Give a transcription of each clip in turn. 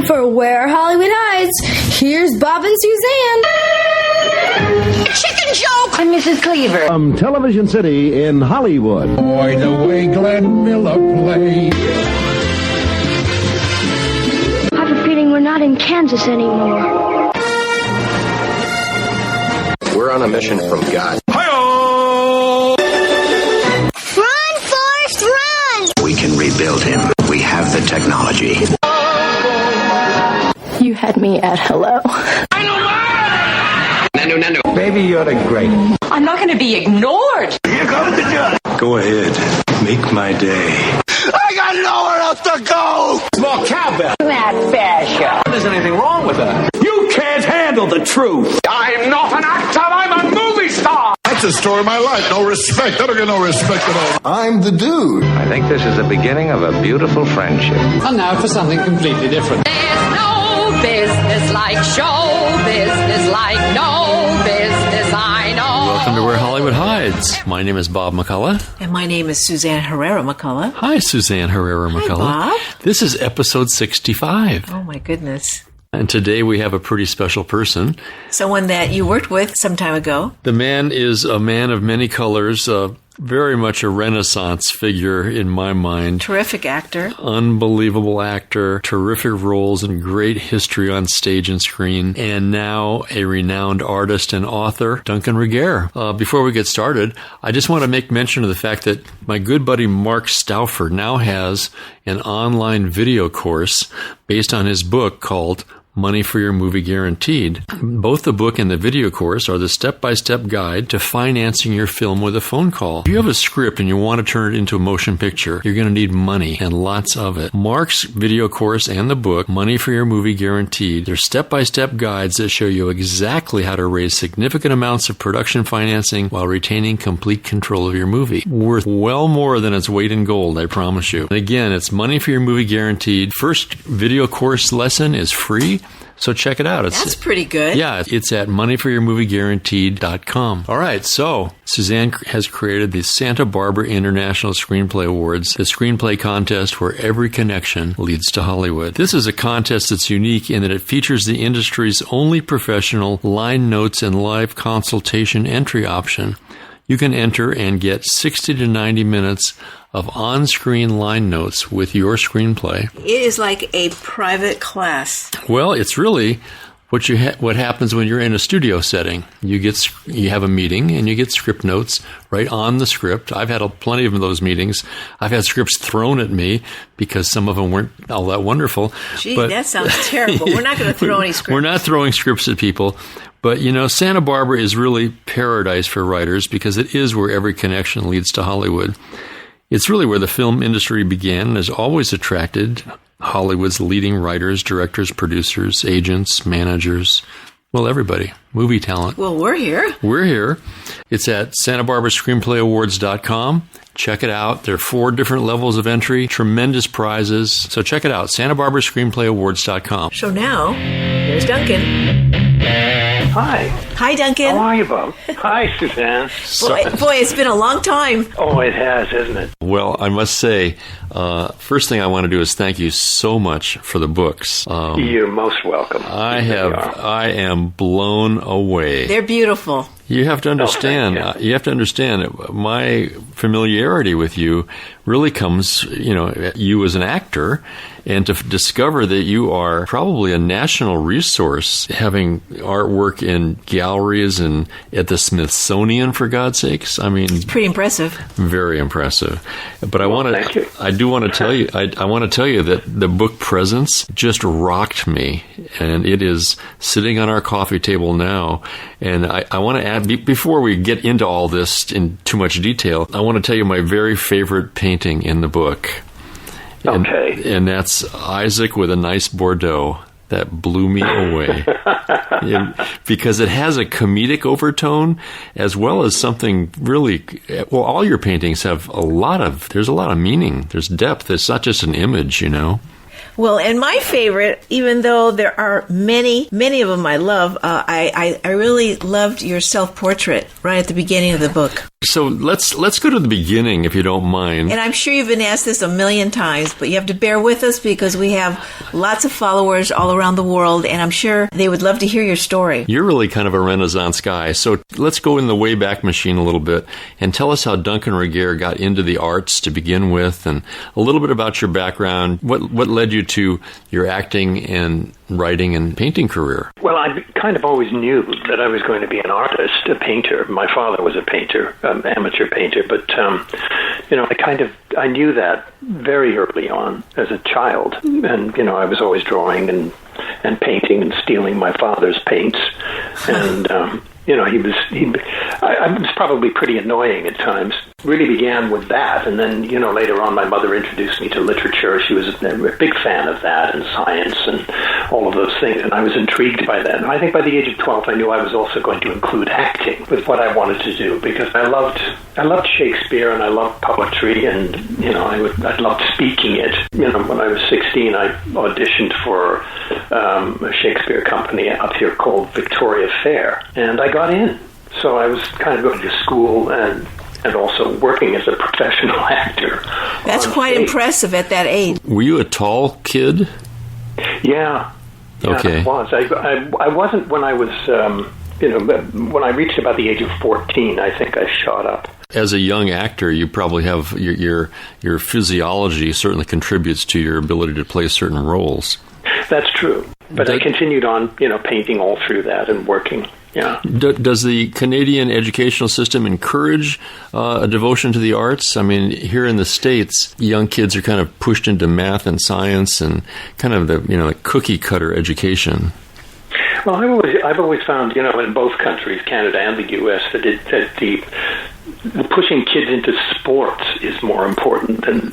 time for Where Hollywood Hides. Here's Bob and Suzanne. Chicken joke! I'm Mrs. Cleaver. From Television City in Hollywood. Boy, the way Glenn Miller played. I have a feeling we're not in Kansas anymore. We're on a mission from God. Hi-oh! Run, Forrest, run! We can rebuild him. We have the technology. You had me at hello. Nando. Baby, you're the great. I'm not going to be ignored. Here comes the judge. Go ahead. Make my day. I got nowhere else to go! Small cowbell. That fashion. There's anything wrong with that. You can't handle the truth. I'm not an actor. I'm a movie star. That's the story of my life. No respect. I don't get no respect at all. I'm the dude. I think this is the beginning of a beautiful friendship. And now for something completely different. There's no business like show business like no business I know. Welcome to Where Hollywood Hides. My name is Bob McCullough. And my name is Suzanne Herrera McCullough. Hi, Suzanne Herrera McCullough. Bob. This is episode 65. Oh, my goodness. And today we have a pretty special person. Someone that you worked with some time ago. The man is a man of many colors, very much a Renaissance figure in my mind. Terrific actor. Unbelievable actor, terrific roles and great history on stage and screen, and now a renowned artist and author, Duncan Regehr. Before we get started, I just want to make mention of the fact that my good buddy Mark Stauffer now has an online video course based on his book called Money for Your Movie Guaranteed. Both the book and the video course are the step-by-step guide to financing your film with a phone call. If you have a script and you want to turn it into a motion picture, you're going to need money and lots of it. Mark's video course and the book, Money for Your Movie Guaranteed, they're step-by-step guides that show you exactly how to raise significant amounts of production financing while retaining complete control of your movie. Worth well more than its weight in gold, I promise you. And again, it's Money for Your Movie Guaranteed. First video course lesson is free. So check it out. That's pretty good. Yeah, it's at moneyforyourmovieguaranteed.com. All right, so Suzanne has created the Santa Barbara International Screenplay Awards, the screenplay contest where every connection leads to Hollywood. This is a contest that's unique in that it features the industry's only professional line notes and live consultation entry option. You can enter and get 60 to 90 minutes of on-screen line notes with your screenplay. It is like a private class. Well, it's really what happens when you're in a studio setting. You have a meeting and you get script notes right on the script. I've had plenty of those meetings. I've had scripts thrown at me because some of them weren't all that wonderful. Gee, that sounds terrible. We're not going to throw any scripts. We're not throwing scripts at people. But, Santa Barbara is really paradise for writers because it is where every connection leads to Hollywood. It's really where the film industry began and has always attracted Hollywood's leading writers, directors, producers, agents, managers, well, everybody, movie talent. Well, we're here. We're here. It's at SantaBarbaraScreenplayAwards.com. Check it out. There are 4 different levels of entry, tremendous prizes. So check it out, SantaBarbaraScreenplayAwards.com. So now, here's Duncan. Hi. Hi, Duncan. How are you, Bob? Hi, Suzanne. Boy, it's been a long time. Oh, it has, isn't it? Well, I must say, first thing I want to do is thank you so much for the books. You're most welcome. I am blown away. They're beautiful. You have to understand. You have to understand. My familiarity with you really comes, you as an actor, and to discover that you are probably a national resource, having artwork in galleries and at the Smithsonian, for God's sakes. I mean, it's pretty impressive. Very impressive. But I want to tell you that the book Presence just rocked me, and it is sitting on our coffee table now. And I want to add, before we get into all this in too much detail, I want to tell you my very favorite painting in the book. Okay. And that's Isaac with a nice Bordeaux. That blew me away. Because it has a comedic overtone as well as something really, well, all your paintings have there's a lot of meaning. There's depth. It's not just an image, Well, and my favorite, even though there are many of them I love, I really loved your self-portrait right at the beginning of the book. So let's go to the beginning, if you don't mind. And I'm sure you've been asked this a million times, but you have to bear with us because we have lots of followers all around the world, and I'm sure they would love to hear your story. You're really kind of a Renaissance guy, so let's go in the Wayback Machine a little bit and tell us how Duncan Regehr got into the arts to begin with, and a little bit about your background. What led you to your acting and writing and painting career? Well, I kind of always knew that I was going to be an artist, a painter. My father was a painter, amateur painter, but I knew that very early on as a child, and I was always drawing and painting and stealing my father's paints, and I was probably pretty annoying at times. Really began with that, and then, later on my mother introduced me to literature. She was a big fan of that and science and all of those things, and I was intrigued by that. And I think by the age of 12, I knew I was also going to include acting with what I wanted to do, because I loved Shakespeare and I loved poetry, and, I loved speaking it. When I was 16, I auditioned for a Shakespeare company up here called Victoria Fair, and I got in. So I was kind of going to school and also working as a professional actor. That's quite impressive at that age. Were you a tall kid? Yeah. Okay. I was. I wasn't when I was, when I reached about the age of 14, I think I shot up. As a young actor, you probably have your physiology certainly contributes to your ability to play certain roles. That's true. But I continued on, painting all through that and working. Yeah. Does the Canadian educational system encourage a devotion to the arts? I mean, here in the States, young kids are kind of pushed into math and science and kind of the cookie cutter education. Well, I've always found, in both countries, Canada and the U.S., that the pushing kids into sports is more important than,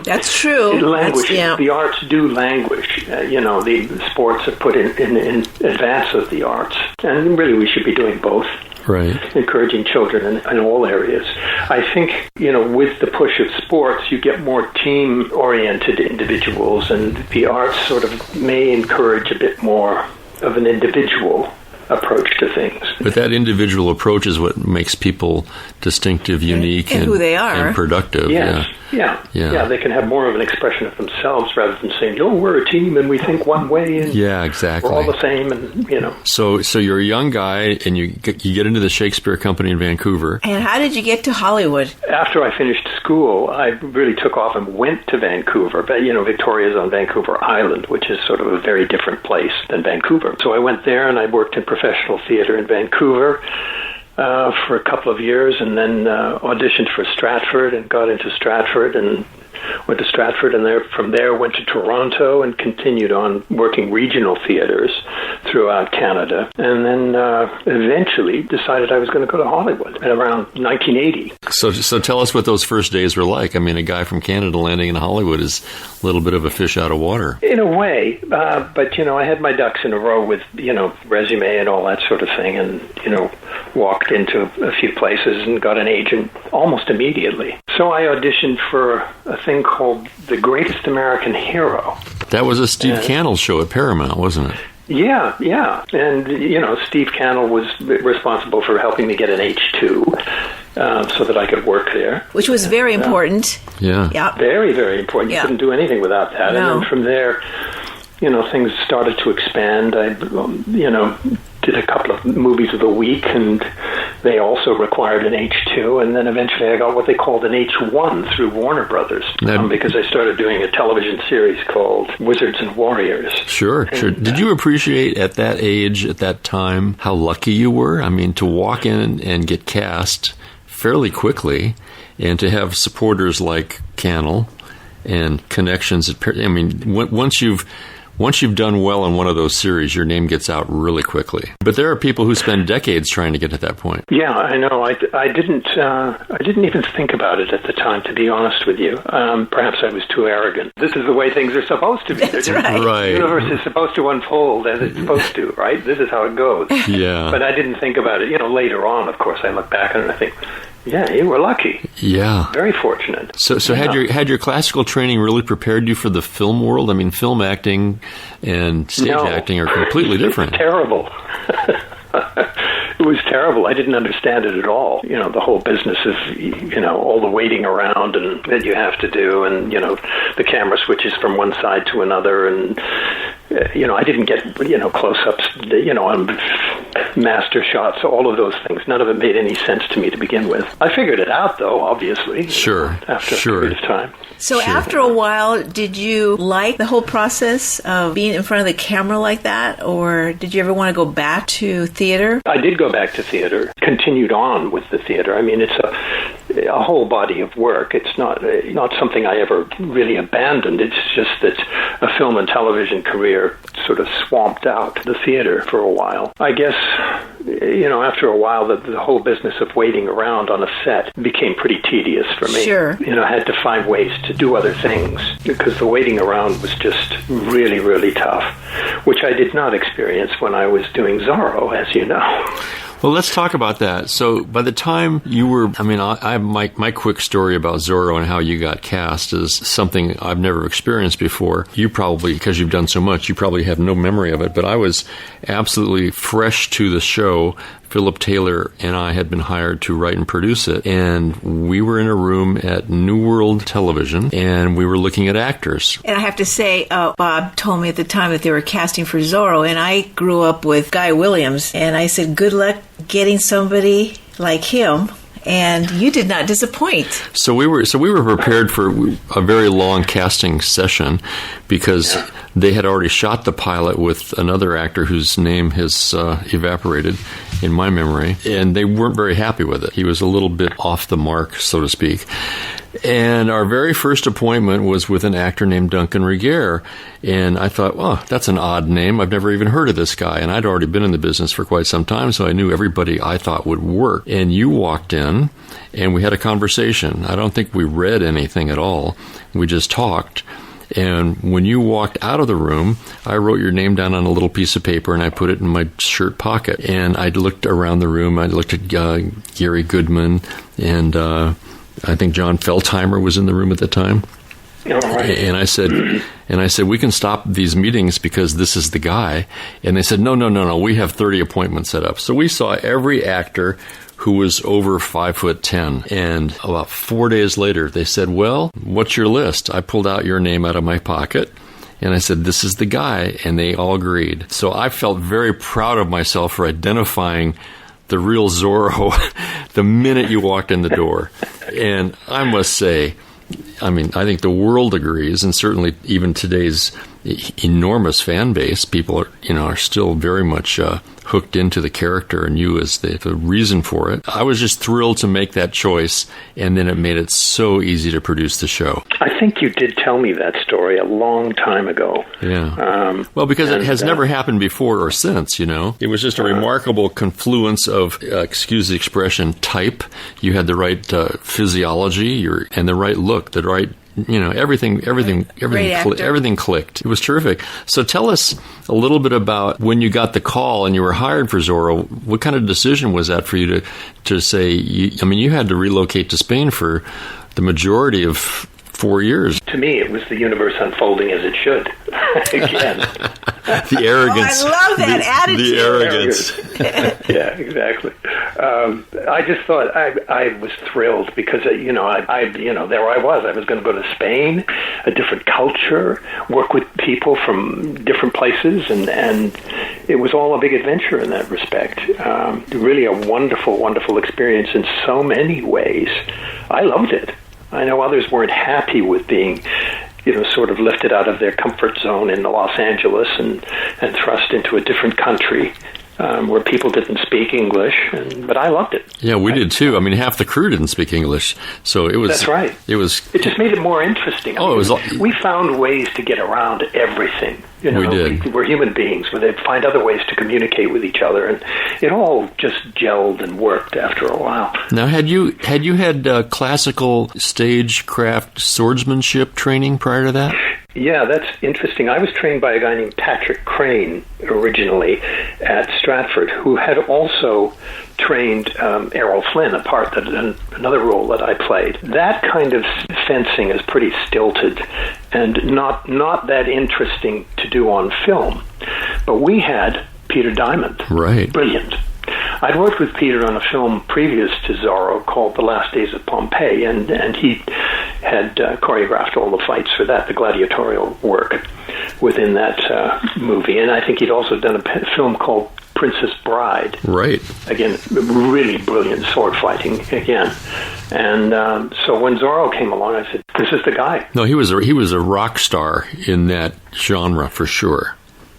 that's true. Language. The arts do languish. The sports are put in advance of the arts. And really we should be doing both. Right. Encouraging children in all areas. I think, with the push of sports, you get more team-oriented individuals, and the arts sort of may encourage a bit more of an individual approach to things. But that individual approach is what makes people distinctive, unique, and who they are, and productive. Yes. Yeah. They can have more of an expression of themselves rather than saying, we're a team and we think one way and exactly. We're all the same, and So you're a young guy and you get into the Shakespeare Company in Vancouver. And how did you get to Hollywood? After I finished school, I really took off and went to Vancouver. But Victoria's on Vancouver Island, which is sort of a very different place than Vancouver. So I went there and I worked in professional theater in Vancouver for a couple of years, and then auditioned for Stratford and got into Stratford and went to Stratford, and from there went to Toronto and continued on working regional theaters throughout Canada, and then eventually decided I was going to go to Hollywood at around 1980. So tell us what those first days were like. I mean, a guy from Canada landing in Hollywood is a little bit of a fish out of water. In a way, but I had my ducks in a row with, resume and all that sort of thing, and, walked into a few places and got an agent almost immediately. So I auditioned for a thing called The Greatest American Hero. That was a Steve Cannell show at Paramount, wasn't it? Yeah. And, Steve Cannell was responsible for helping me get an H2 so that I could work there. Which was very important. Yeah. Very, very important. You couldn't do anything without that. No. And then from there, things started to expand. I, did a couple of movies of the week, and they also required an H2, and then eventually I got what they called an H1 through Warner Brothers, because I started doing a television series called Wizards and Warriors. Sure. Did you appreciate at that age, at that time, how lucky you were? I mean, to walk in and get cast fairly quickly, and to have supporters like Cannell and connections. Once you've done well in one of those series, your name gets out really quickly. But there are people who spend decades trying to get to that point. Yeah, I know. I didn't even think about it at the time, to be honest with you. Perhaps I was too arrogant. This is the way things are supposed to be. That's right. The universe is supposed to unfold as it's supposed to, right? This is how it goes. Yeah. But I didn't think about it. Later on, of course, I look back and I think, yeah, you were lucky. Yeah. Very fortunate. So had your classical training really prepared you for the film world? I mean, film acting and stage acting are completely different. It's terrible. It was terrible. I didn't understand it at all. You know, the whole business of, you know, all the waiting around and that you have to do, and, you know, the camera switches from one side to another, and, you know, I didn't get, you know, close-ups, you know, on master shots, all of those things. None of it made any sense to me to begin with. I figured it out, though, obviously. Sure. After a period of time. So after a while, did you like the whole process of being in front of the camera like that, or did you ever want to go back to theater? I did go back to theater, continued on with the theater. I mean, it's a whole body of work. It's not something I ever really abandoned. It's just that a film and television career sort of swamped out the theater for a while. I guess, you know, after a while, the whole business of waiting around on a set became pretty tedious for me. Sure. You know, I had to find ways to do other things because the waiting around was just really, really tough, which I did not experience when I was doing Zorro, as you know. Well, let's talk about that. So by the time you were, I mean, my quick story about Zorro and how you got cast is something I've never experienced before. You probably, because you've done so much, you probably have no memory of it, but I was absolutely fresh to the show. Philip Taylor and I had been hired to write and produce it, and we were in a room at New World Television, and we were looking at actors. And I have to say, Bob told me at the time that they were casting for Zorro, and I grew up with Guy Williams, and I said, good luck getting somebody like him. And you did not disappoint. So we were prepared for a very long casting session because they had already shot the pilot with another actor whose name has evaporated in my memory, and they weren't very happy with it. He was a little bit off the mark, so to speak. And our very first appointment was with an actor named Duncan Regehr. And I thought, well, that's an odd name. I've never even heard of this guy. And I'd already been in the business for quite some time, so I knew everybody I thought would work. And you walked in, and we had a conversation. I don't think we read anything at all. We just talked. And when you walked out of the room, I wrote your name down on a little piece of paper, and I put it in my shirt pocket. And I looked around the room. I looked at Gary Goodman, and I think John Feldheimer was in the room at the time. Oh, right. And I said, we can stop these meetings because this is the guy. And they said, no, we have 30 appointments set up. So we saw every actor who was over 5'10". And about 4 days later, they said, well, what's your list? I pulled out your name out of my pocket. And I said, this is the guy. And they all agreed. So I felt very proud of myself for identifying the real Zorro the minute you walked in the door. And I must say, I mean, I think the world agrees, and certainly even today's enormous fan base, people are still very much hooked into the character and you as the reason for it. I was just thrilled to make that choice, and then it made it so easy to produce the show. I think you did tell me that story a long time ago. Yeah. Well, because it has never happened before or since, It was just a remarkable confluence of, excuse the expression, type. You had the right physiology and the right look, the right everything clicked. It was terrific. So tell us a little bit about when you got the call and you were hired for Zorro. What kind of decision was that for you to say? You had to relocate to Spain for the majority of 4 years. To me, it was the universe unfolding as it should. Again. The arrogance. Oh, I love that attitude. The arrogance. Yeah, exactly. I just thought I was thrilled because, there I was. I was going to go to Spain, a different culture, work with people from different places, and it was all a big adventure in that respect. Really a wonderful, wonderful experience in so many ways. I loved it. I know others weren't happy with being, sort of lifted out of their comfort zone in Los Angeles and thrust into a different country where people didn't speak English, but I loved it. Yeah, we did too. Half the crew didn't speak English, so it was. That's right. It just made it more interesting. We found ways to get around everything. We did. We're human beings. They find other ways to communicate with each other, and it all just gelled and worked after a while. Now, had you had classical stagecraft swordsmanship training prior to that? Yeah, that's interesting. I was trained by a guy named Patrick Crane originally at Stratford, who had also trained Errol Flynn, another role that I played. That kind of fencing is pretty stilted and not that interesting to do on film. But we had Peter Diamond. Right. Brilliant. I'd worked with Peter on a film previous to Zorro called The Last Days of Pompeii, and he had choreographed all the fights for that, the gladiatorial work within that movie. And I think he'd also done a film called Princess Bride. Right. Again, really brilliant sword fighting again. And so when Zorro came along, I said, this is the guy. No, he was a rock star in that genre for sure.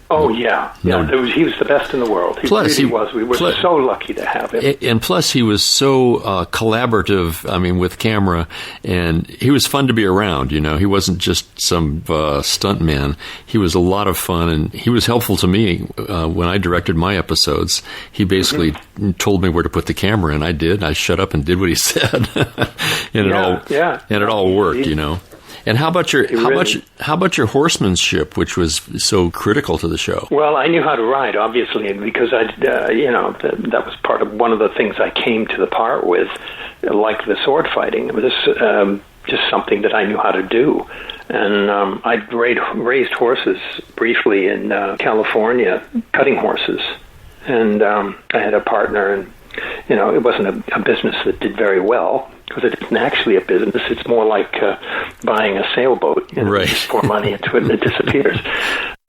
Oh, yeah. He was the best in the world. He really was. We were so lucky to have him. And plus, he was so collaborative, with camera, and he was fun to be around, He wasn't just some stunt man. He was a lot of fun, and he was helpful to me when I directed my episodes. He basically told me where to put the camera, and I did. I shut up and did what he said. And it all worked, And how about your horsemanship, which was so critical to the show? Well, I knew how to ride, obviously, because that was part of one of the things I came to the part with, like the sword fighting. It was just something that I knew how to do. And I'd raised horses briefly in California, cutting horses. And I had a partner, and it wasn't a business that did very well, because it isn't actually a business. It's more like buying a sailboat. Right. You pour money into it and it disappears.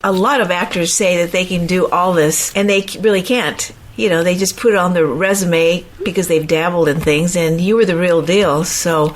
A lot of actors say that they can do all this, and they really can't. They just put it on their resume because they've dabbled in things, and you were the real deal. So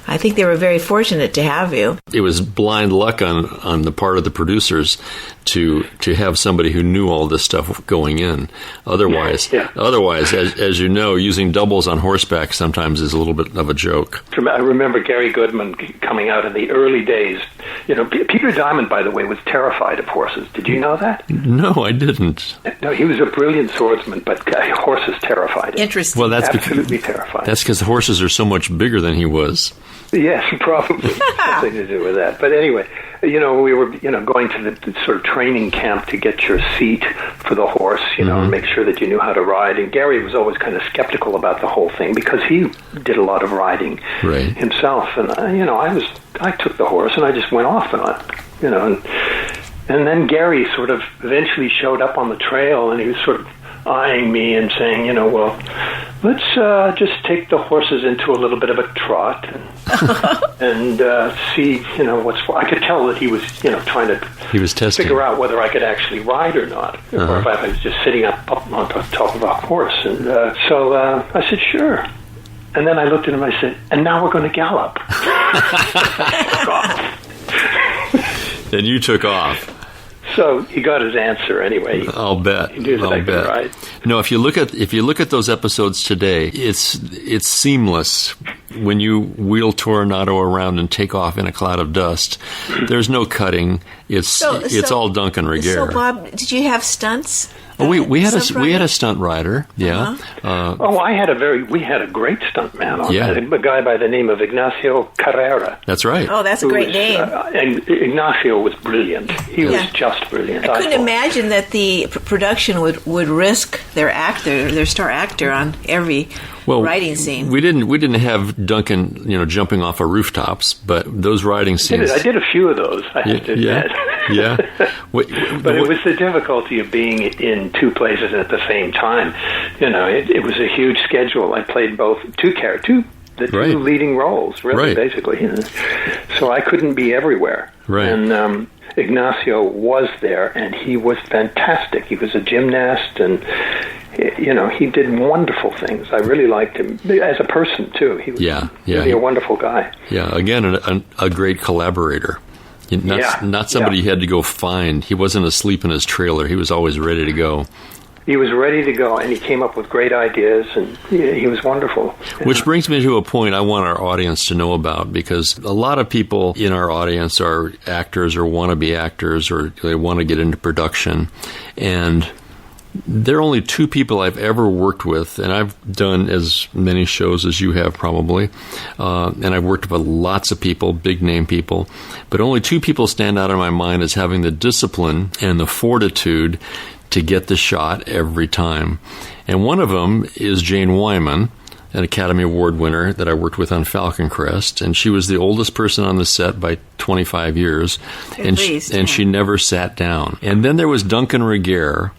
I think they were very fortunate to have you. It was blind luck on the part of the producers to have somebody who knew all this stuff going in. Otherwise, as you know, using doubles on horseback sometimes is a little bit of a joke. I remember Gary Goodman coming out in the early days. Peter Diamond, by the way, was terrified of horses. Did you know that? No, I didn't. No, he was a brilliant swordsman, but horses terrified him. Interesting. Well, that's absolutely terrified. That's because the horses are so much bigger than he was. Yes, probably something to do with that. But anyway, we were, going to the sort of training camp to get your seat for the horse, and make sure that you knew how to ride. And Gary was always kind of skeptical about the whole thing because he did a lot of riding himself. And I took the horse and I just went off on it, and then Gary sort of eventually showed up on the trail, and he was sort of eyeing me and saying, well, let's just take the horses into a little bit of a trot and see, what's. I could tell that he was, trying to figure out whether I could actually ride or not, or if I was just sitting up on top of a horse. And so I said, sure. And then I looked at him and I said, and now we're going to gallop. And you took off. So he got his answer anyway. I'll bet. He knew that I could ride. No, if you look at those episodes today, it's seamless. When you wheel Tornado around and take off in a cloud of dust, there's no cutting. It's all Duncan Regehr. So, Bob, did you have stunts? Oh, we had a stunt rider. Yeah. We had a great stunt man on that, a guy by the name of Ignacio Carrera. That's right. Oh, that's a great name. And Ignacio was brilliant. He was just brilliant. I couldn't imagine that the production would risk their star actor on every riding scene. We didn't have Duncan, jumping off of rooftops, but those riding scenes. I did a few of those. I have to admit. Yeah. But it was the difficulty of being in two places at the same time. It was a huge schedule. I played two leading roles, really, basically. So I couldn't be everywhere. Right. And Ignacio was there, and he was fantastic. He was a gymnast, and he did wonderful things. I really liked him as a person too. He was really a wonderful guy. Yeah, again, a great collaborator. Not somebody you had to go find. He wasn't asleep in his trailer. He was always ready to go. He was ready to go, and he came up with great ideas, and he was wonderful. Which brings me to a point I want our audience to know about, because a lot of people in our audience are actors or want to be actors, or they want to get into production. And there are only two people I've ever worked with, and I've done as many shows as you have probably, and I've worked with lots of people, big-name people, but only two people stand out in my mind as having the discipline and the fortitude to get the shot every time. And one of them is Jane Wyman, an Academy Award winner that I worked with on Falcon Crest, and she was the oldest person on the set by 25 years, and she never sat down. And then there was Duncan Regehr.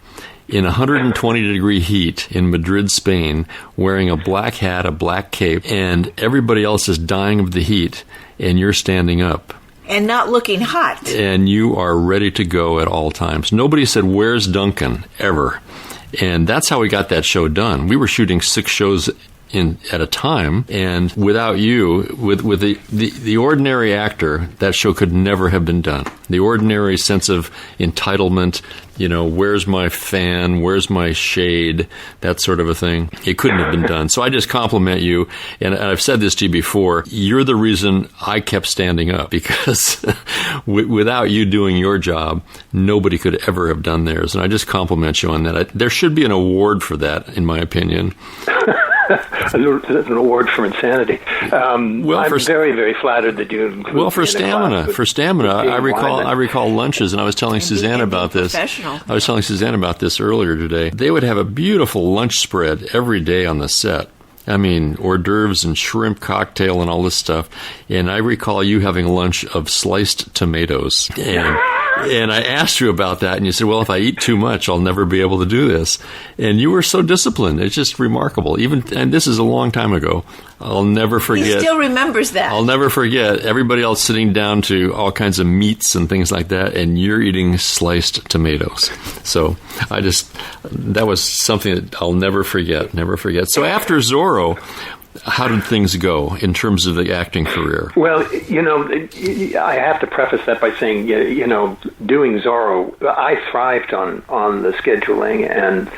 in 120-degree heat in Madrid, Spain, wearing a black hat, a black cape, and everybody else is dying of the heat, and you're standing up. And not looking hot. And you are ready to go at all times. Nobody said, "Where's Duncan?" ever. And that's how we got that show done. We were shooting 6 shows at a time, and without you, with the ordinary actor, that show could never have been done. The ordinary sense of entitlement, where's my fan, where's my shade, that sort of a thing, it couldn't have been done. So I just compliment you, and I've said this to you before, you're the reason I kept standing up, because without you doing your job, nobody could ever have done theirs, and I just compliment you on that. There should be an award for that, in my opinion. An award for insanity. I'm very, very flattered that you included. Well, for stamina, I recall lunches, and I was telling Suzanne about this. I was telling Suzanne about this earlier today. They would have a beautiful lunch spread every day on the set. I mean, hors d'oeuvres and shrimp cocktail and all this stuff. And I recall you having lunch of sliced tomatoes. And I asked you about that, and you said, well, if I eat too much, I'll never be able to do this. And you were so disciplined. It's just remarkable. And this is a long time ago. I'll never forget. He still remembers that. I'll never forget everybody else sitting down to all kinds of meats and things like that, and you're eating sliced tomatoes. So that was something that I'll never forget, So after Zorro, how did things go in terms of the acting career? Well, I have to preface that by saying, doing Zorro, I thrived on the scheduling and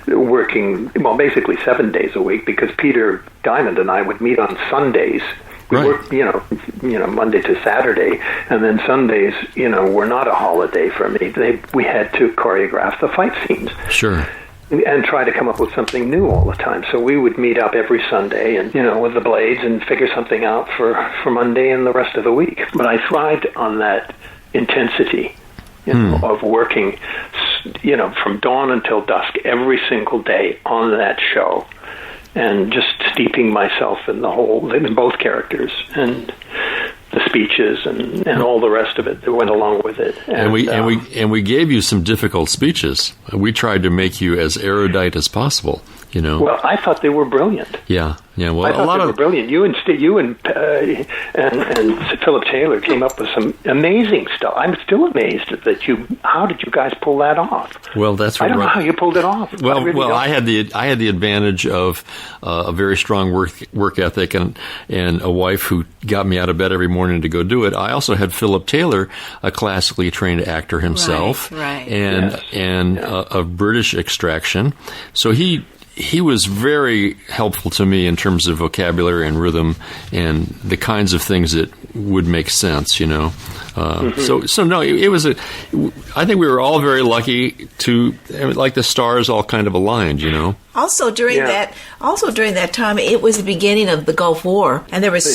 working, basically 7 days a week, because Peter Diamond and I would meet on Sundays. We worked, Monday to Saturday, and then Sundays, were not a holiday for me. We had to choreograph the fight scenes. Sure. And try to come up with something new all the time. So we would meet up every Sunday and, with the blades and figure something out for Monday and the rest of the week. But I thrived on that intensity, of working, from dawn until dusk every single day on that show, and just steeping myself in both characters and the speeches and all the rest of it that went along with it. And we gave you some difficult speeches. We tried to make you as erudite as possible. Well, I thought they were brilliant. Yeah. Well, I thought they were brilliant. You and Philip Taylor came up with some amazing stuff. I'm still amazed that how did you guys pull that off? Well, that's I don't know how you pulled it off. I had the advantage of a very strong work ethic and a wife who got me out of bed every morning to go do it. I also had Philip Taylor, a classically trained actor himself, and of British extraction. So he was very helpful to me in terms of vocabulary and rhythm and the kinds of things that would make sense, So no, it was I think we were all very lucky like the stars all kind of aligned, Also during that time, it was the beginning of the Gulf War, and there was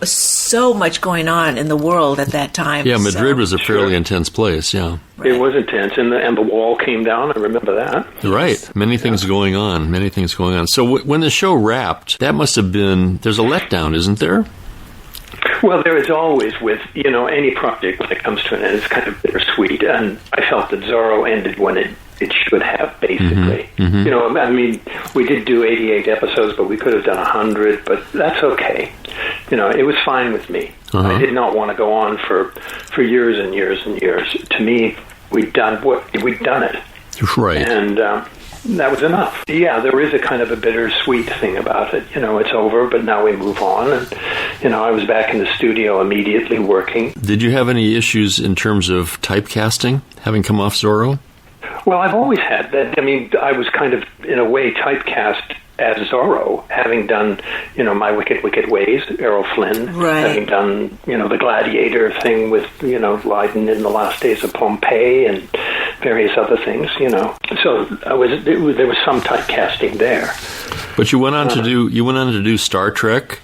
so much going on in the world at that time. Yeah, Madrid was a fairly intense place. Yeah, it was intense, and the wall came down. I remember that. Right, many things going on. So when the show wrapped, that must have been. There's a letdown, isn't there? Well, there is always with, any project when it comes to an end, it's kind of bittersweet. And I felt that Zorro ended when it should have, basically. We did do 88 episodes, but we could have done 100, but that's okay. It was fine with me. I did not want to go on for years and years and years. To me, we'd done it. Right. And that was enough. Yeah, there is a kind of a bittersweet thing about it. It's over, but now we move on. And, I was back in the studio immediately working. Did you have any issues in terms of typecasting, having come off Zorro? Well, I've always had that. I was kind of, in a way, typecast as Zorro, having done, My Wicked, Wicked Ways, Errol Flynn, having done, the gladiator thing with, Lydon in the Last Days of Pompeii and various other things, So there was some typecasting there. But you went on to do Star Trek.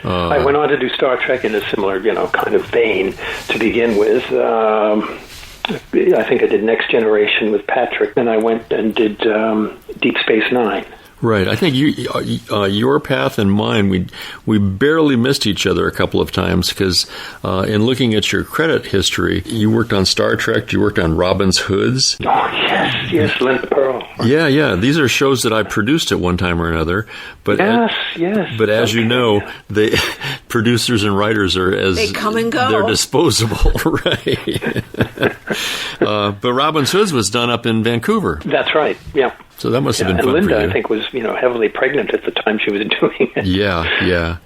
I went on to do Star Trek in a similar, kind of vein to begin with. I think I did Next Generation with Patrick, then I went and did Deep Space Nine. Right. I think your path and mine, we barely missed each other a couple of times because in looking at your credit history, you worked on Star Trek, you worked on Robin's Hoods. Oh, yes, Linda Pearl. Yeah. These are shows that I produced at one time or another. But yes. But as you know, the producers and writers they come and go. They're disposable, right? But Robin Hood's was done up in Vancouver. That's right. Yeah. So that must have been fun Linda, for you. I think, was heavily pregnant at the time she was doing it. Yeah.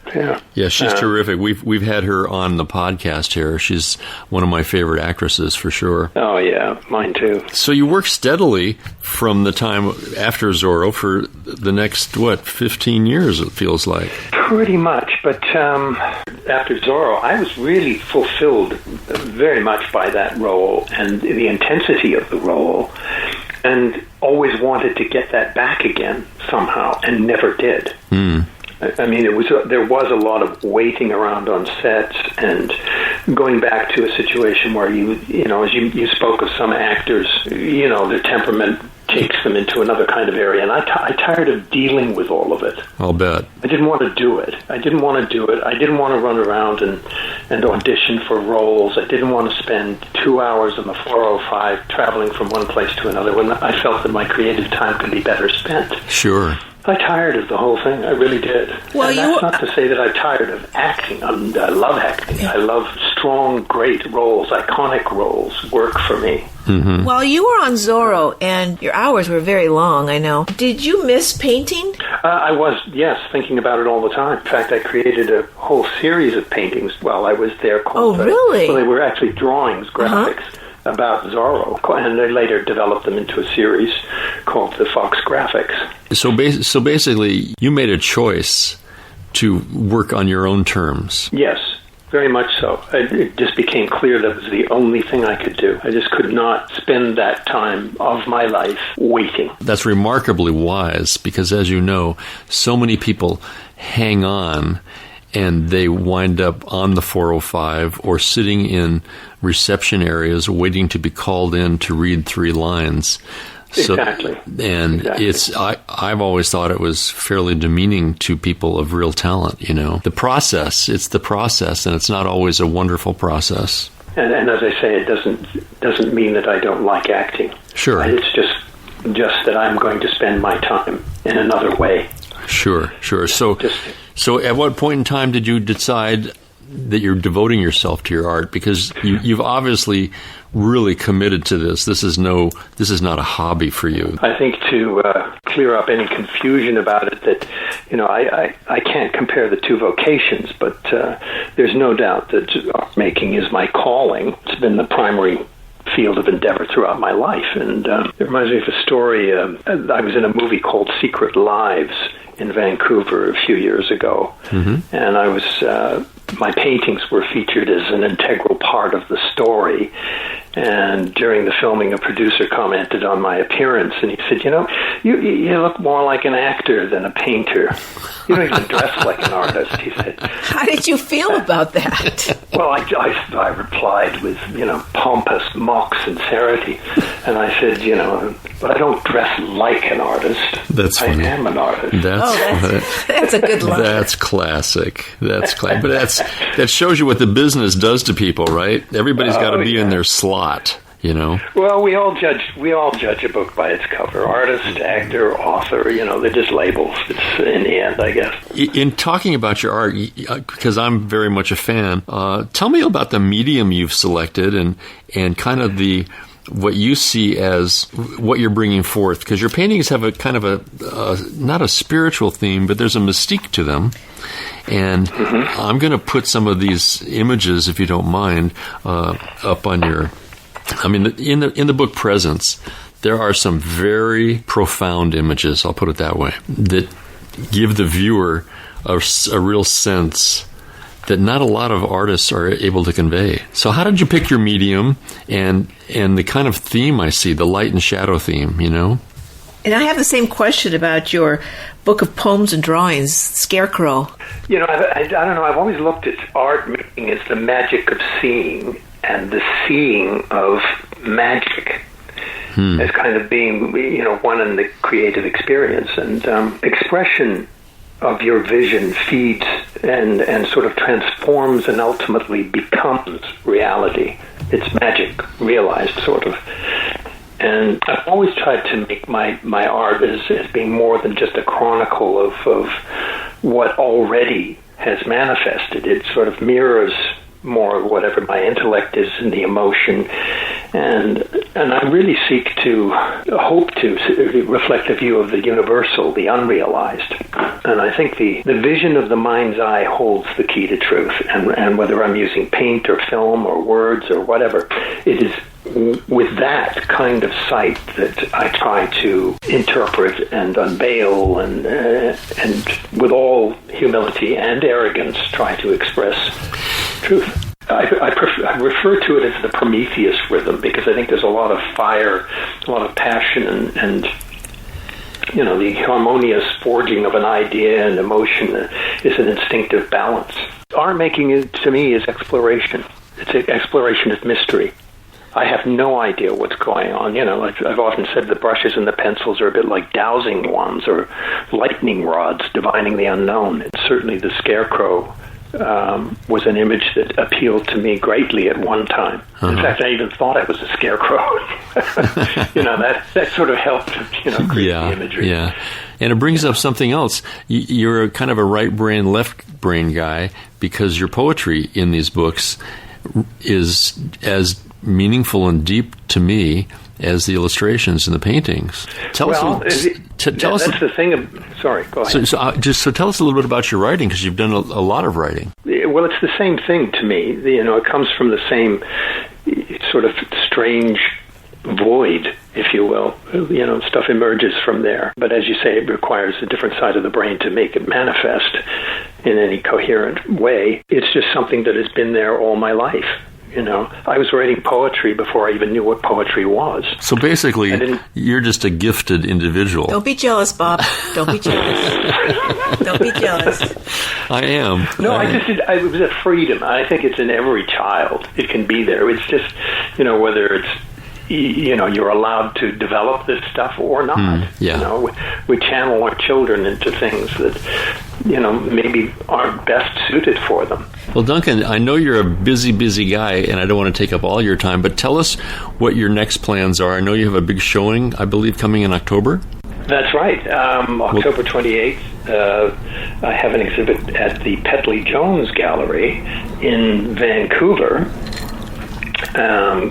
She's terrific. We've had her on the podcast here. She's one of my favorite actresses for sure. Oh yeah, mine too. So you worked steadily from the time after Zorro for the next 15 years? It feels like pretty much. But after Zorro, I was really fulfilled very much by that role and the intensity of the role. And always wanted to get that back again somehow, and never did. I mean, there was a lot of waiting around on sets and going back to a situation where as you spoke of some actors, their temperament takes them into another kind of area, and I tired of dealing with all of it. I'll bet. I didn't want to do it. I didn't want to run around and audition for roles. I didn't want to spend 2 hours on the 405 traveling from one place to another when I felt that my creative time could be better spent. Sure. I tired of the whole thing. I really did. Well, and that's not to say that I'm tired of acting. I love acting. I love strong, great roles, iconic roles work for me. Mm-hmm. While you were on Zorro, and your hours were very long, I know, did you miss painting? I was, yes, thinking about it all the time. In fact, I created a whole series of paintings while I was there. Really? Well, they were actually drawings, graphics. About Zorro, and they later developed them into a series called the Fox Graphics. So basically, you made a choice to work on your own terms. Yes, very much so. It just became clear that it was the only thing I could do. I just could not spend that time of my life waiting. That's remarkably wise, because as you know, so many people hang on and they wind up on the 405 or sitting in reception areas waiting to be called in to read 3 lines. Exactly. I've always thought it was fairly demeaning to people of real talent, The process, it's the process, and it's not always a wonderful process. And as I say, it doesn't mean that I don't like acting. Sure. It's just that I'm going to spend my time in another way. Sure. So at what point in time did you decide that you're devoting yourself to your art? Because you've obviously really committed to this. This is not a hobby for you. I think to clear up any confusion about it, that I can't compare the two vocations, but there's no doubt that art making is my calling. It's been the primary field of endeavor throughout my life, and it reminds me of a story. I was in a movie called Secret Lives in Vancouver a few years ago, and I was my paintings were featured as an integral part of the story. And during the filming, a producer commented on my appearance, and he said, you look more like an actor than a painter. You don't even dress like an artist, he said. How did you feel about that? Well, I replied with, pompous mock sincerity. And I said, but I don't dress like an artist. That's funny. I am an artist. That's a good line. That's classic. But that shows you what the business does to people, right? Everybody's got to be in their slot, Well, we all judge a book by its cover. Artist, actor, author, they're just labels. It's in the end, I guess. In talking about your art, because I'm very much a fan, tell me about the medium you've selected and kind of what you see as what you're bringing forth, because your paintings have a kind of a not a spiritual theme, but there's a mystique to them. And I'm going to put some of these images, if you don't mind, up on your. I mean, in the book Presence, there are some very profound images, I'll put it that way, that give the viewer a real sense that not a lot of artists are able to convey. So how did you pick your medium and the kind of theme I see, the light and shadow theme, And I have the same question about your book of poems and drawings, Scarecrow. I don't know. I've always looked at art making as the magic of seeing, and the seeing of magic as kind of being, one in the creative experience. And expression of your vision feeds and sort of transforms and ultimately becomes reality. It's magic realized, sort of. And I've always tried to make my art as being more than just a chronicle of what already has manifested. It sort of mirrors more of whatever my intellect is in the emotion, and I really hope to reflect a view of the universal, the unrealized. And I think the vision of the mind's eye holds the key to truth, and whether I'm using paint or film or words or whatever, it is with that kind of sight that I try to interpret and unveil and with all humility and arrogance try to express truth. I refer to it as the Prometheus rhythm because I think there's a lot of fire, a lot of passion, and the harmonious forging of an idea and emotion is an instinctive balance. Art making, to me, is exploration. It's an exploration of mystery. I have no idea what's going on. I've often said the brushes and the pencils are a bit like dowsing wands or lightning rods divining the unknown. And certainly the Scarecrow was an image that appealed to me greatly at one time. In fact, I even thought I was a scarecrow. That sort of helped, create the imagery. Yeah. And it brings up something else. You're a kind of a right brain, left brain guy because your poetry in these books is as meaningful and deep to me as the illustrations and the paintings. Tell us. That's the thing. Sorry, go ahead. So tell us a little bit about your writing, because you've done a lot of writing. Well, it's the same thing to me. It comes from the same sort of strange void, if you will. Stuff emerges from there. But as you say, it requires a different side of the brain to make it manifest in any coherent way. It's just something that has been there all my life. I was writing poetry before I even knew what poetry was. So basically, you're just a gifted individual. Don't be jealous, Bob. Don't be jealous. Don't be jealous. I am. No, it was a freedom. I think it's in every child. It can be there. It's just, whether it's, you're allowed to develop this stuff or not. We channel our children into things that, maybe aren't best suited for them. Well, Duncan, I know you're a busy guy, and I don't want to take up all your time, but tell us what your next plans are. I know you have a big showing, I believe, coming in October. That's right. October 28th, I have an exhibit at the Petley Jones Gallery in Vancouver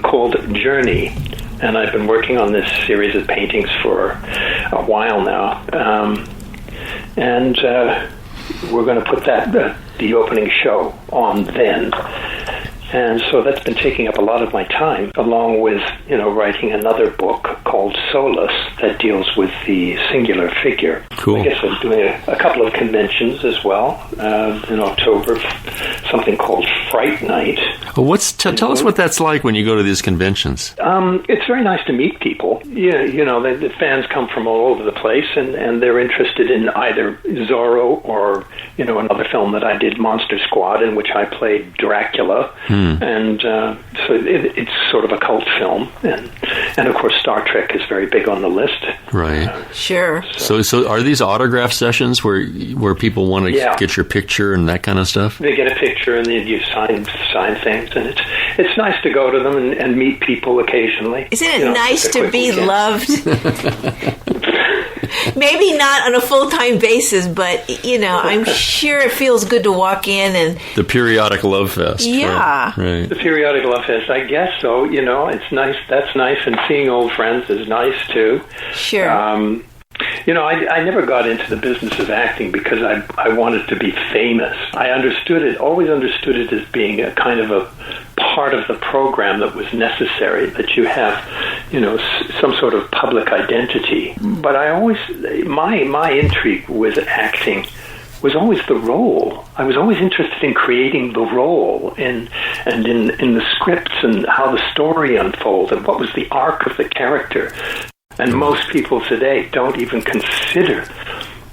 called Journey. And I've been working on this series of paintings for a while now. And we're going to put the opening show on then. And so that's been taking up a lot of my time, along with, writing another book called Solus that deals with the singular figure. Cool. I guess I'm doing a couple of conventions as well in October, something called Fright Night. Well, tell us what that's like when you go to these conventions. It's very nice to meet people. The fans come from all over the place, and they're interested in either Zorro or, another film that I did, Monster Squad, in which I played Dracula. And so it's sort of a cult film. And of course, Star Trek is very big on the list. Right. Sure. So are these autograph sessions where people want to get your picture and that kind of stuff? They get a picture and then you sign things, and it's nice to go to them and meet people occasionally. Isn't it nice to be loved? Maybe not on a full-time basis, but, I'm sure it feels good to walk in and... The periodic love fest. Yeah. Right. The periodic love fest, I guess so. It's nice. That's nice, and seeing old friends is nice, too. Sure. I never got into the business of acting because I wanted to be famous. I always understood it as being a kind of a part of the program that was necessary, that you have, some sort of public identity. But my intrigue with acting was always the role. I was always interested in creating the role and in the scripts and how the story unfolded, what was the arc of the character. And most people today don't even consider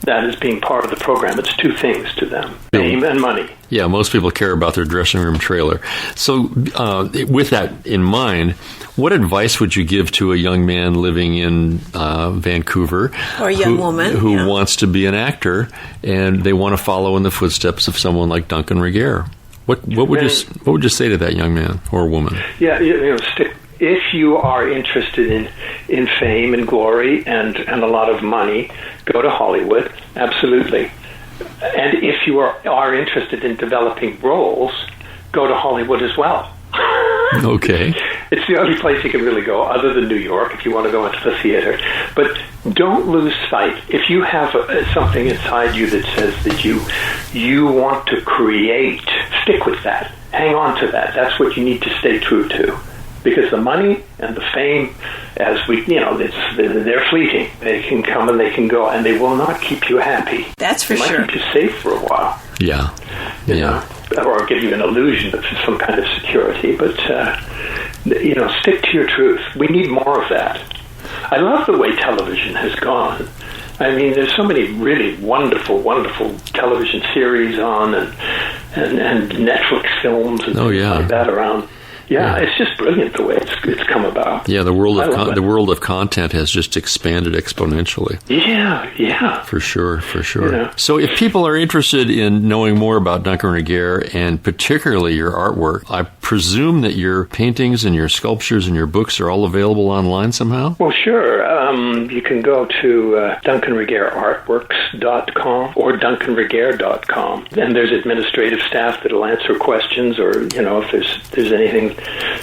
that as being part of the program. It's two things to them, fame and money. Yeah, most people care about their dressing room trailer. So with that in mind, what advice would you give to a young man living in Vancouver or a young woman who wants to be an actor and they want to follow in the footsteps of someone like Duncan Regehr? What would you say to that young man or woman? Yeah, if you are interested in fame and glory and a lot of money, go to Hollywood, absolutely. And if you are interested in developing roles, go to Hollywood as well. Okay. It's the only place you can really go, other than New York, if you want to go into the theater. But don't lose sight. If you have something inside you that says that you want to create, stick with that. Hang on to that. That's what you need to stay true to. Because the money and the fame, as we, they're fleeting. They can come and they can go, and they will not keep you happy. That's for sure. They might keep you safe for a while. Yeah. You know, or give you an illusion of some kind of security. But, stick to your truth. We need more of that. I love the way television has gone. I mean, there's so many really wonderful, wonderful television series on and Netflix films and things like that around. Yeah, it's just brilliant the way it's come about. Yeah, the world of content has just expanded exponentially. Yeah. For sure. So if people are interested in knowing more about Duncan Regehr and particularly your artwork, I presume that your paintings and your sculptures and your books are all available online somehow? Well, sure. You can go to DuncanRegehrArtworks.com or DuncanRegehr.com. And there's administrative staff that'll answer questions, or, if there's anything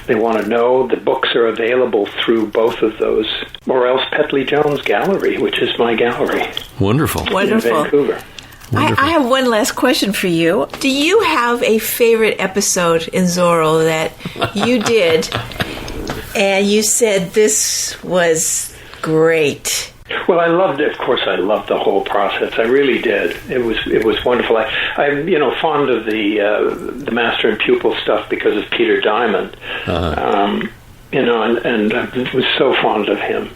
they want to know. The books are available through both of those, or else Petley Jones Gallery, which is my gallery. Wonderful. In Vancouver. I have one last question for you. Do you have a favorite episode in Zorro that you did and you said this was great? Well, I loved it. Of course, I loved the whole process. I really did. It was wonderful. I'm fond of the master and pupil stuff because of Peter Diamond. And I was so fond of him.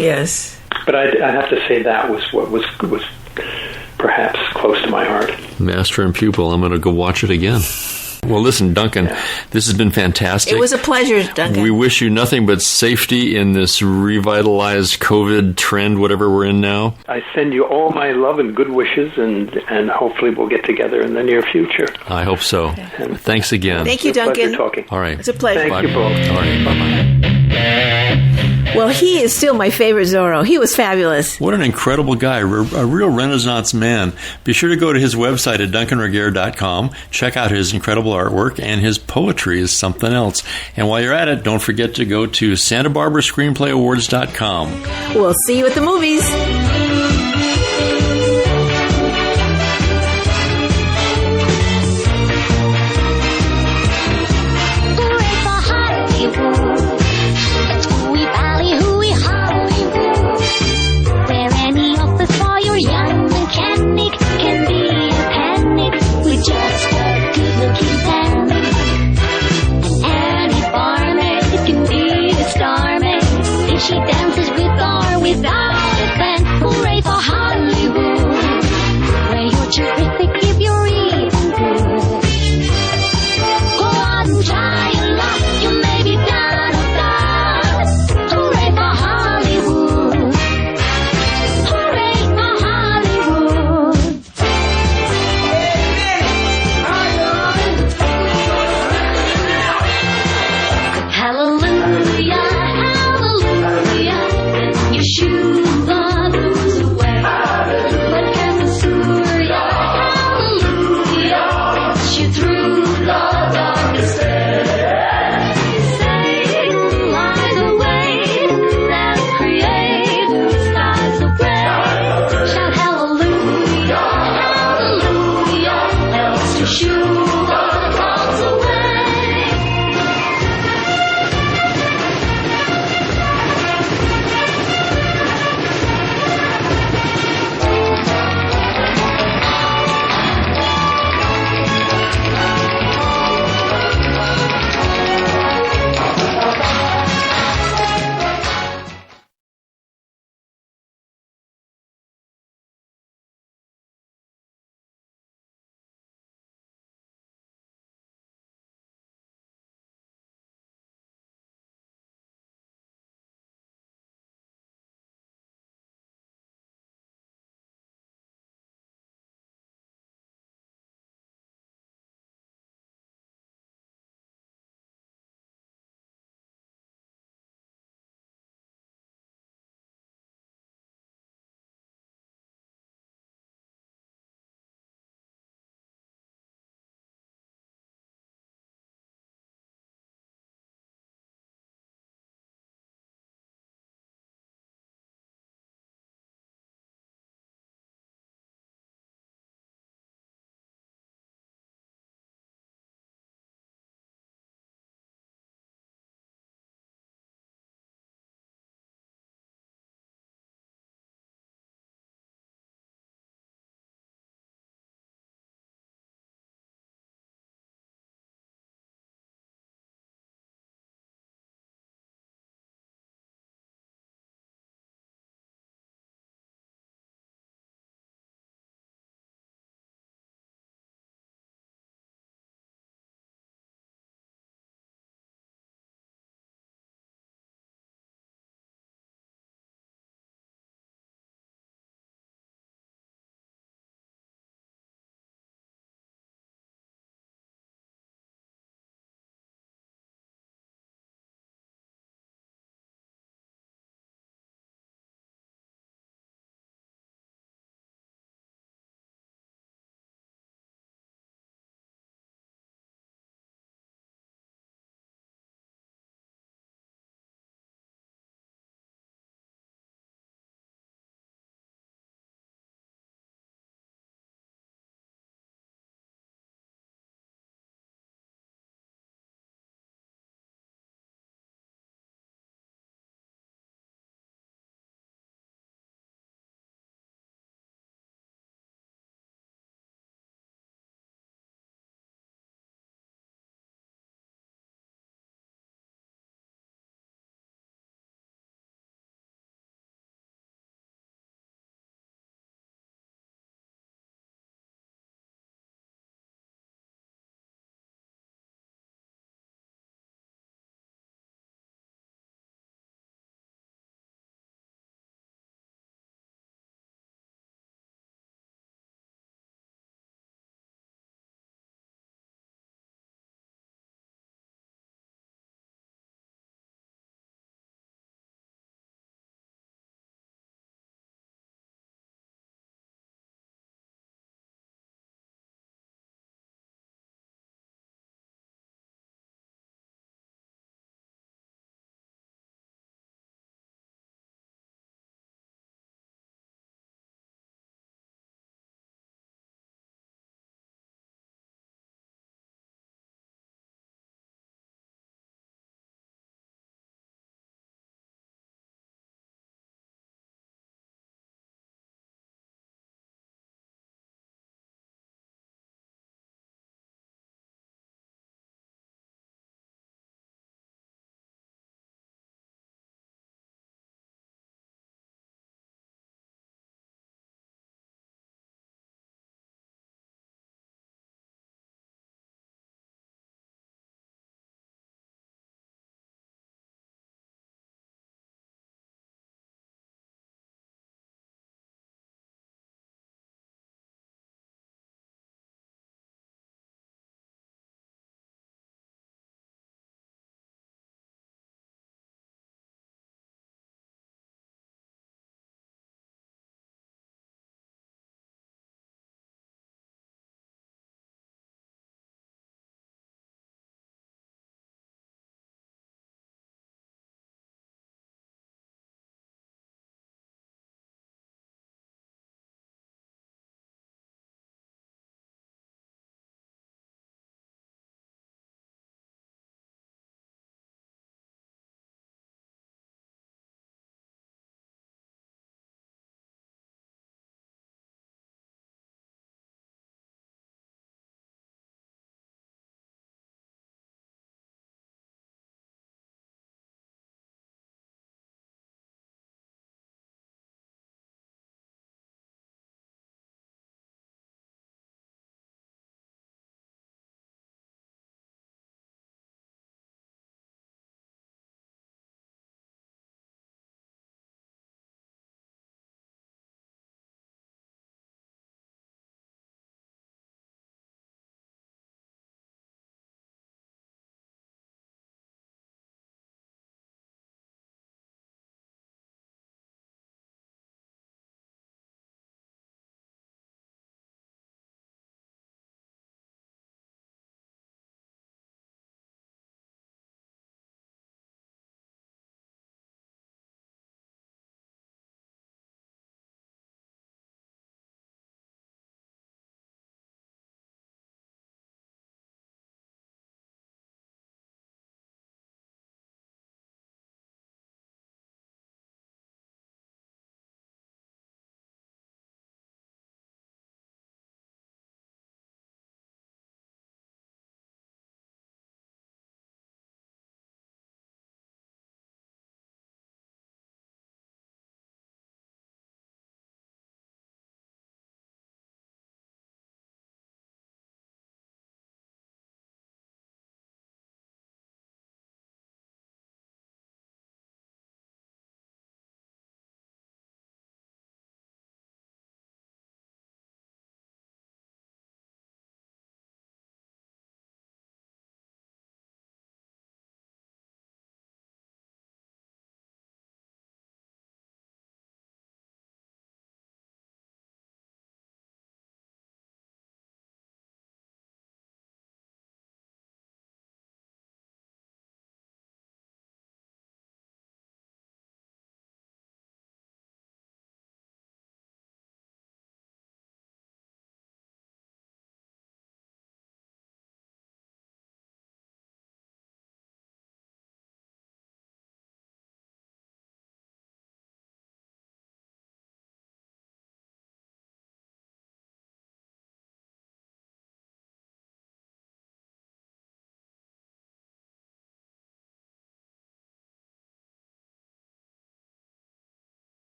Yes. But I'd have to say that was what was perhaps close to my heart. Master and pupil. I'm going to go watch it again. Well, listen, Duncan, this has been fantastic. It was a pleasure, Duncan. We wish you nothing but safety in this revitalized COVID trend, whatever we're in now. I send you all my love and good wishes, and hopefully we'll get together in the near future. I hope so. Thanks again. Thank you, Duncan. Talking. All right. It's a pleasure. Thank you both. All right, bye-bye. Well, he is still my favorite Zorro. He was fabulous. What an incredible guy, a real Renaissance man. Be sure to go to his website at DuncanRegehr.com. Check out his incredible artwork, and his poetry is something else. And while you're at it, don't forget to go to SantaBarbaraScreenplayAwards.com. We'll see you at the movies.